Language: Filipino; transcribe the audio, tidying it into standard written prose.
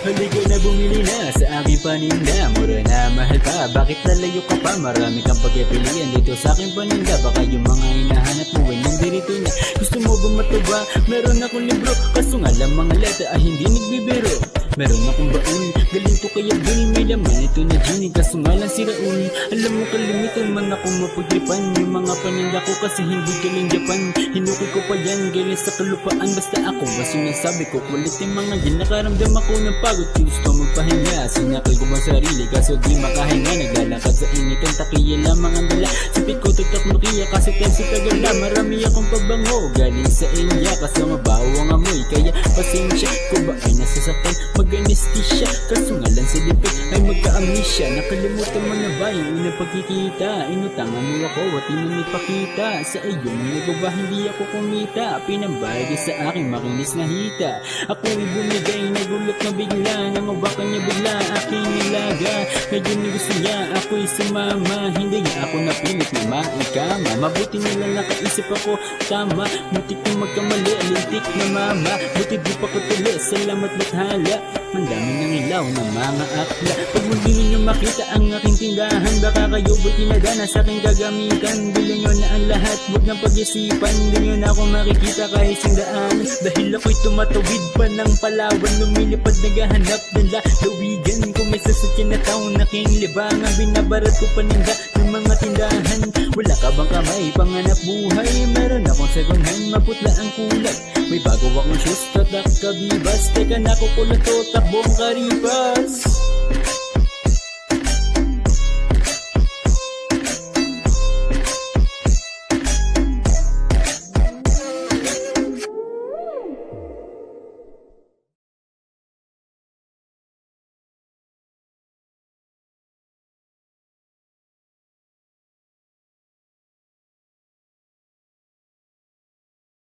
Halika na bumili na sa aking paninda. Mura na mahal pa, bakit lalayo ka pa? Marami kang pagpipilian dito sa aking paninda. Baka yung mga hinahanap mo ay nandito na. Gusto mo ba matuba? Meron akong libro, kaso nga lang mga letra ay hindi nagbibiro. Meron akong baon, galing to kaya dun. May laman ito na gin, kaso nga lang si Raul. Alam mo kalimitan man ako mapagtripan. Yung mga paninda ko kasi hindi galing Japan. Hinukay ko pa yan, galing sa kalupaan. Basta ako ba sinasabi ko, kulit yung mga yan. Nakaramdam ako ng pagod, gusto magpahinga. Sinakal ko ba sarili, kaso di makahinga. Naglalakad sa init, ang takiya lamang ang dala. Sipit ko tutak Nokia, kasi tensi tagala. Marami akong pabango, galing sa India. Kasi mabaho ang amoy, kaya pasensya ko ba ay nasasaktan. Mag-anesthesia, kaso nga lang sa lipid ay magka-amnesia. Nakalimutan mo na ba yung unang pagkikita? Inutangan mo ako at inanipakita. Sa iyong nagawa hindi ako kumita. Pinambayad sa aking makinis na hita. Ako'y bumigay, nagulat na bigla. Nangawakan niya bigla aking nilaga. Ngayon na gusto niya ako'y sumama. Hindi niya ako napilit na maikama. Mabuti nilang nakaisip ako tama. Muntik na magkamali, lintik na mama. Buti di pa ko tuloy, salamat bathala. Ang dami ng ilaw ng mga akla. Pag muli ninyo makita ang aking tindahan, baka kayo buti na dana sa aking gagamitan. Bilhin nyo na ang lahat, huwag nang pag-isipan. Di nyo na ako makikita kahit sindaan. Dahil ako'y tumatawid pa ng Palawan. Lumilipad naghahanap ng lalawigan. Kung may sasakyan na taong aking libangan, binabarat ko paninda ng mga tindahan. Wala ka bang kamay, panganap buhay? Meron akong second hand, maputla ang kulay. May bago akong shoes, tatak kabibas. Teka na ko pula to, takbong karipas.